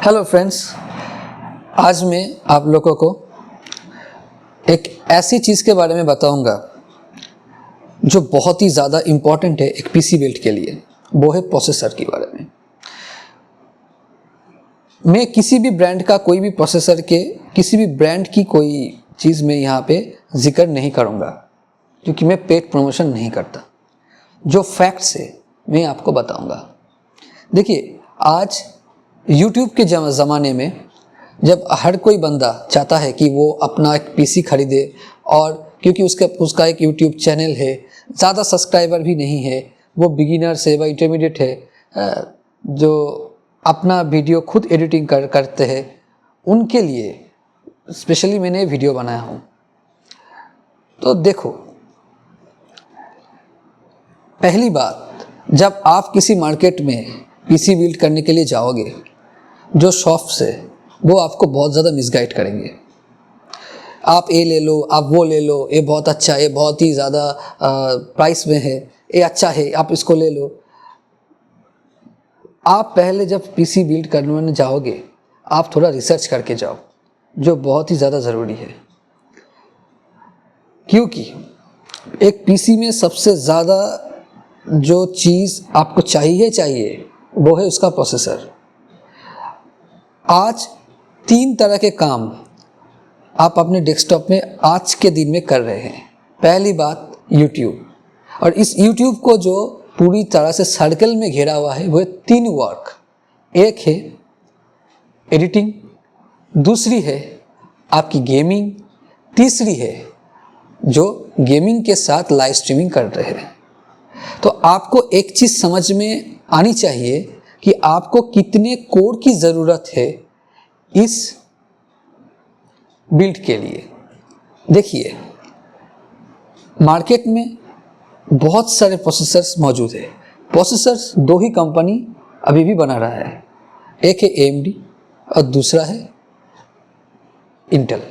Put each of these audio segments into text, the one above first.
Hello friends, आज मैं आप लोगों को एक ऐसी चीज़ के बारे में बताऊंगा जो बहुत ही ज़्यादा इम्पॉर्टेंट है एक पीसी बिल्ड के लिए। वो है प्रोसेसर के बारे में। मैं किसी भी ब्रांड का कोई भी प्रोसेसर के किसी भी ब्रांड की कोई चीज़ में यहाँ पे जिक्र नहीं करूँगा क्योंकि मैं पेड प्रमोशन नहीं करता। जो फैक्ट्स है मैं आपको बताऊँगा। देखिए, आज YouTube के ज़माने में जब हर कोई बंदा चाहता है कि वो अपना एक पीसी खरीदे, और क्योंकि उसका एक YouTube चैनल है, ज़्यादा सब्सक्राइबर भी नहीं है, वो बिगिनर्स है, वह इंटरमीडिएट है, जो अपना वीडियो खुद एडिटिंग करते हैं, उनके लिए स्पेशली मैंने वीडियो बनाया हूँ। तो देखो, पहली बात, जब आप किसी मार्केट में पीसी बिल्ड करने के लिए जाओगे, जो शॉप्स है वो आपको बहुत ज़्यादा मिसगाइड करेंगे। आप ये ले लो, आप वो ले लो, ये बहुत अच्छा है, ये बहुत ही ज़्यादा प्राइस में है, ये अच्छा है, आप इसको ले लो। आप पहले जब पीसी बिल्ड करने जाओगे, आप थोड़ा रिसर्च करके जाओ, जो बहुत ही ज़्यादा ज़रूरी है। क्योंकि एक पीसी में सबसे ज़्यादा जो चीज़ आपको चाहिए वो है उसका प्रोसेसर। आज 3 तरह के काम आप अपने डेस्कटॉप में आज के दिन में कर रहे हैं। पहली बात YouTube, और इस YouTube को जो पूरी तरह से सर्कल में घेरा हुआ है वो है 3 वर्क। एक है एडिटिंग, दूसरी है आपकी गेमिंग, तीसरी है जो गेमिंग के साथ लाइव स्ट्रीमिंग कर रहे हैं। तो आपको एक चीज़ समझ में आनी चाहिए कि आपको कितने कोड की ज़रूरत है इस बिल्ड के लिए। देखिए, मार्केट में बहुत सारे प्रोसेसर्स मौजूद है। प्रोसेसर्स 2 ही कंपनी अभी भी बना रहा है, एक है AMD और दूसरा है इंटेल।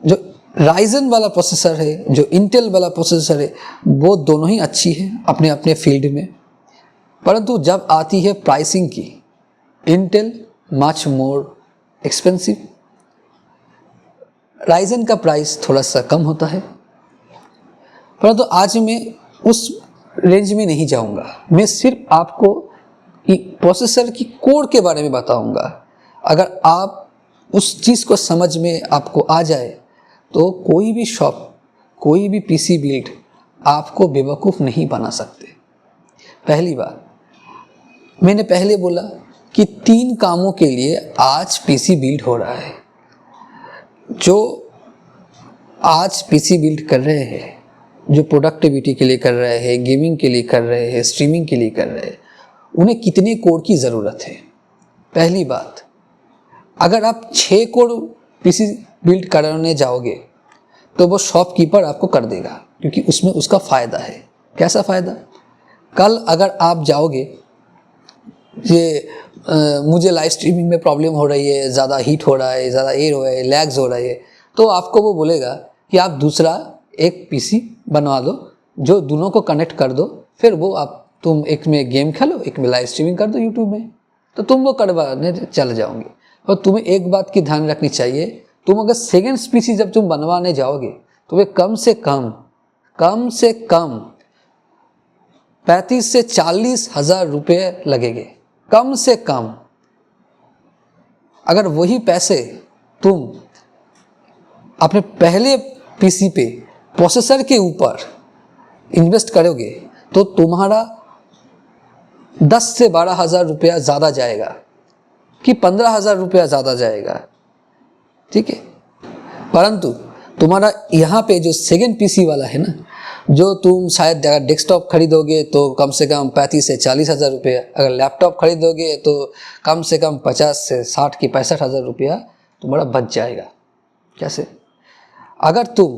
जो राइजन वाला प्रोसेसर है, जो इंटेल वाला प्रोसेसर है, वो दोनों ही अच्छी है अपने अपने फील्ड में, परंतु जब आती है प्राइसिंग की, Intel much more expensive. Ryzen का प्राइस थोड़ा सा कम होता है, परंतु आज मैं उस रेंज में नहीं जाऊंगा। मैं सिर्फ आपको प्रोसेसर की कोड के बारे में बताऊंगा। अगर आप उस चीज़ को समझ में आपको आ जाए तो कोई भी शॉप, कोई भी पीसी बिल्ड आपको बेवकूफ़ नहीं बना सकते। पहली बात, मैंने पहले बोला कि 3 कामों के लिए आज पीसी बिल्ड हो रहा है। जो आज पीसी बिल्ड कर रहे हैं, जो प्रोडक्टिविटी के लिए कर रहे हैं, गेमिंग के लिए कर रहे हैं, स्ट्रीमिंग के लिए कर रहे हैं, उन्हें कितने कोड की ज़रूरत है। पहली बात, अगर आप 6 कोड पीसी बिल्ड कराने जाओगे तो वो शॉपकीपर आपको कर देगा, क्योंकि उसमें उसका फ़ायदा है। कैसा फ़ायदा? कल अगर आप जाओगे, ये मुझे लाइव स्ट्रीमिंग में प्रॉब्लम हो रही है, ज़्यादा हीट हो रहा है, ज़्यादा एयर हो रहा है, लैग्स हो रहा है, तो आपको वो बोलेगा कि आप दूसरा एक पीसी बनवा दो, जो दोनों को कनेक्ट कर दो, फिर वो तुम एक में गेम खेलो, एक में लाइव स्ट्रीमिंग कर दो यूट्यूब में, तो तुम वो करवाने चले जाओगे। और तुम्हें एक बात की ध्यान रखनी चाहिए, तुम अगर सेकेंड पीसी जब तुम बनवाने जाओगे तो वे कम से कम 35 से 40 हज़ार रुपये लगेंगे, कम से कम। अगर वही पैसे तुम अपने पहले पीसी पे प्रोसेसर के ऊपर इन्वेस्ट करोगे तो तुम्हारा 10 से 12 हज़ार रुपया ज़्यादा जाएगा कि 15 हज़ार रुपया ज़्यादा जाएगा, ठीक है। परंतु तुम्हारा यहाँ पे जो सेकेंड पीसी वाला है ना, जो तुम शायद अगर डेस्कटॉप खरीदोगे तो कम से कम 35 से 40 हज़ार रुपया, अगर लैपटॉप खरीदोगे तो कम से कम 50 से 60 की 65 हज़ार रुपया तुम्हारा बच जाएगा। कैसे? अगर तुम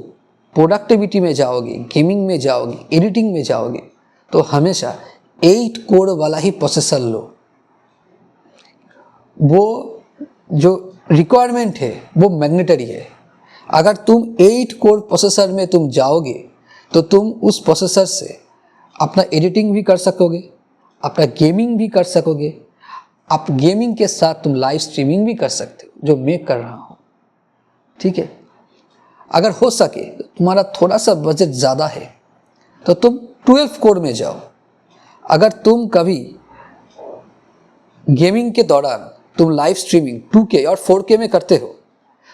प्रोडक्टिविटी में जाओगे, गेमिंग में जाओगे, एडिटिंग में जाओगे, तो हमेशा 8 कोर वाला ही प्रोसेसर लो। वो जो रिक्वायरमेंट है वो मैग्नेटरी है। अगर तुम 8 कोर प्रोसेसर में तुम जाओगे तो तुम उस प्रोसेसर से अपना एडिटिंग भी कर सकोगे, अपना गेमिंग भी कर सकोगे, आप गेमिंग के साथ तुम लाइव स्ट्रीमिंग भी कर सकते हो, जो मैं कर रहा हूँ, ठीक है। अगर हो सके तुम्हारा थोड़ा सा बजट ज़्यादा है तो तुम 12 कोर में जाओ। अगर तुम कभी गेमिंग के दौरान तुम लाइव स्ट्रीमिंग 2K और 4K में करते हो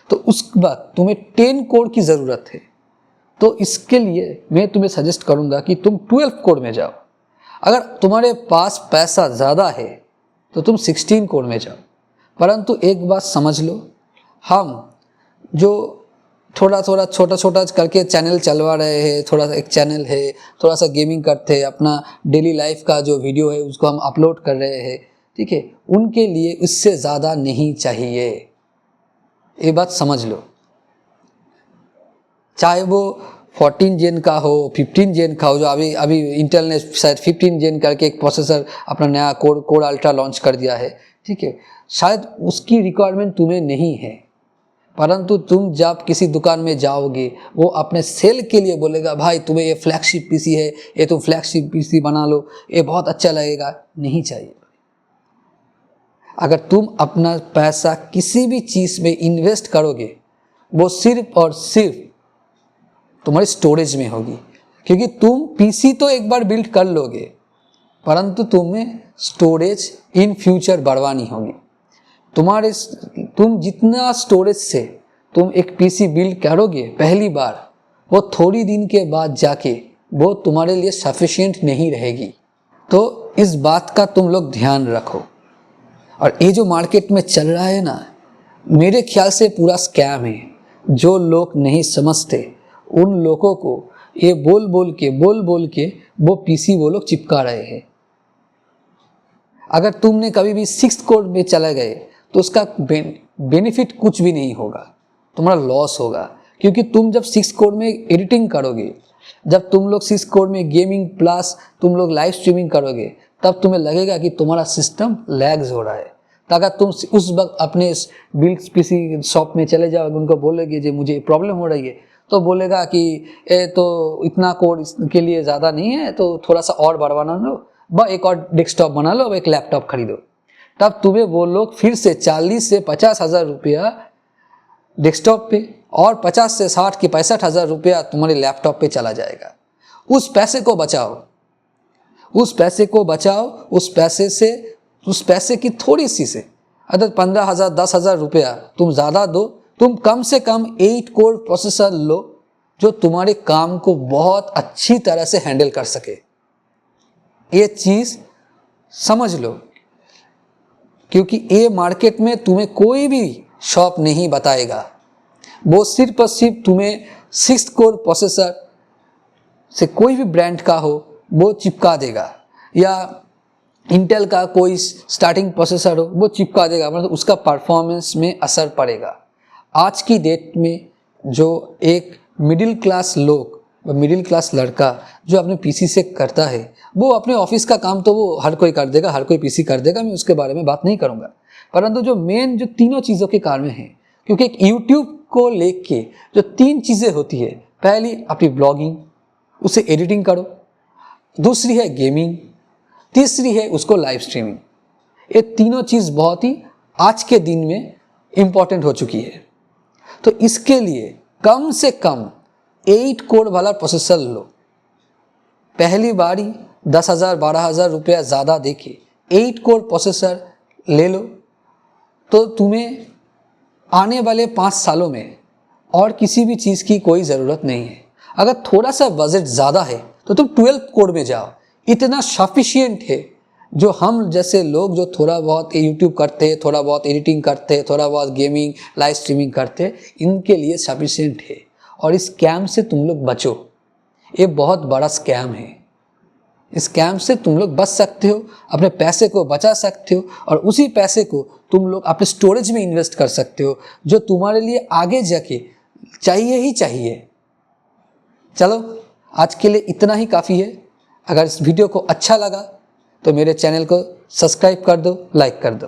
तो उसके बाद तुम्हें 10 कोर की ज़रूरत है। तो इसके लिए मैं तुम्हें सजेस्ट करूंगा कि तुम 12 कोर में जाओ। अगर तुम्हारे पास पैसा ज़्यादा है तो तुम 16 कोर में जाओ। परंतु एक बात समझ लो, हम जो थोड़ा थोड़ा छोटा छोटा करके चैनल चलवा रहे हैं, थोड़ा सा एक चैनल है, थोड़ा सा गेमिंग करते हैं, अपना डेली लाइफ का जो वीडियो है उसको हम अपलोड कर रहे हैं, ठीक है, उनके लिए इससे ज़्यादा नहीं चाहिए। ये बात समझ लो। चाहे वो 14 जेन का हो, 15 जेन का हो, जो अभी अभी इंटेल ने शायद 15 जेन करके एक प्रोसेसर अपना नया कोर अल्ट्रा लॉन्च कर दिया है, ठीक है, शायद उसकी रिक्वायरमेंट तुम्हें नहीं है। परंतु तुम जब किसी दुकान में जाओगे, वो अपने सेल के लिए बोलेगा भाई तुम्हें ये फ्लैगशिप पीसी है, ये तुम फ्लैगशिप पीसी बना लो, ये बहुत अच्छा लगेगा। नहीं चाहिए। अगर तुम अपना पैसा किसी भी चीज़ में इन्वेस्ट करोगे, वो सिर्फ और सिर्फ तुम्हारी स्टोरेज में होगी। क्योंकि तुम पीसी तो एक बार बिल्ड कर लोगे, परंतु तुम्हें स्टोरेज इन फ्यूचर बढ़वानी होगी। तुम जितना स्टोरेज से तुम एक पीसी बिल्ड करोगे पहली बार, वो थोड़ी दिन के बाद जाके वो तुम्हारे लिए सफिशिएंट नहीं रहेगी। तो इस बात का तुम लोग ध्यान रखो। और ये जो मार्केट में चल रहा है ना, मेरे ख्याल से पूरा स्कैम है। जो लोग नहीं समझते उन लोगों को ये बोल बोल के वो पीसी वो लोग चिपका रहे हैं। अगर तुमने कभी भी 6 कोर में चले गए तो उसका बेनिफिट कुछ भी नहीं होगा, तुम्हारा लॉस होगा। क्योंकि तुम जब 6 कोर में एडिटिंग करोगे, जब तुम लोग 6 कोर में गेमिंग प्लस तुम लोग लाइव स्ट्रीमिंग करोगे, तब तुम्हें लगेगा कि तुम्हारा सिस्टम लैग्स हो रहा है। तो अगर तुम उस वक्त अपने बिल्ड पीसी शॉप में चले जाओगे, उनको बोलोगे जो मुझे प्रॉब्लम हो रही है, तो बोलेगा कि ये तो इतना कोड इसके लिए ज़्यादा नहीं है, तो थोड़ा सा और बढ़वाना लो, बस एक और डेस्कटॉप बना लो, एक लैपटॉप खरीदो। तब तुम्हें वो लोग फिर से 40 से 50 हज़ार रुपया डेस्कटॉप पे और 50 से 60 की 65 हज़ार रुपया तुम्हारे लैपटॉप पे चला जाएगा। उस पैसे को बचाओ, उस पैसे को बचाओ। उस पैसे की थोड़ी सी से अगर 15,000 10,000 रुपया तुम ज़्यादा दो, तुम कम से कम 8 कोर प्रोसेसर लो जो तुम्हारे काम को बहुत अच्छी तरह से हैंडल कर सके। ये चीज़ समझ लो, क्योंकि ये मार्केट में तुम्हें कोई भी शॉप नहीं बताएगा। वो सिर्फ और सिर्फ तुम्हें 6 कोर प्रोसेसर से कोई भी ब्रांड का हो वो चिपका देगा, या इंटेल का कोई स्टार्टिंग प्रोसेसर हो वो चिपका देगा, मतलब उसका परफॉर्मेंस में असर पड़ेगा। आज की डेट में जो एक मिडिल क्लास लोग, मिडिल क्लास लड़का जो अपने पीसी से करता है, वो अपने ऑफिस का काम तो वो हर कोई कर देगा, हर कोई पीसी कर देगा, मैं उसके बारे में बात नहीं करूँगा। परंतु जो मेन जो तीनों चीज़ों के कारण है, क्योंकि एक यूट्यूब को लेके जो 3 चीज़ें होती है, पहली अपनी ब्लॉगिंग, उसे एडिटिंग करो, दूसरी है गेमिंग, तीसरी है उसको लाइव स्ट्रीमिंग। ये तीनों चीज़ बहुत ही आज के दिन में इम्पॉर्टेंट हो चुकी है। तो इसके लिए कम से कम 8 कोर वाला प्रोसेसर लो। पहली बारी 10,000 12,000 रुपया ज़्यादा देके 8 कोर प्रोसेसर ले लो, तो तुम्हें आने वाले 5 सालों में और किसी भी चीज़ की कोई ज़रूरत नहीं है। अगर थोड़ा सा बजट ज़्यादा है तो तुम 12 कोर में जाओ, इतना सफिशिएंट है। जो हम जैसे लोग जो थोड़ा बहुत यूट्यूब करते हैं, थोड़ा बहुत एडिटिंग करते हैं, थोड़ा बहुत गेमिंग लाइव स्ट्रीमिंग करते हैं, इनके लिए सफिशिएंट है। और इस स्कैम से तुम लोग बचो, ये बहुत बड़ा स्कैम है। इस स्कैम से तुम लोग बच सकते हो, अपने पैसे को बचा सकते हो, और उसी पैसे को तुम लोग अपने स्टोरेज में इन्वेस्ट कर सकते हो, जो तुम्हारे लिए आगे जाके चाहिए ही चाहिए। चलो आज के लिए इतना ही काफ़ी है। अगर इस वीडियो को अच्छा लगा तो मेरे चैनल को सब्सक्राइब कर दो, लाइक कर दो।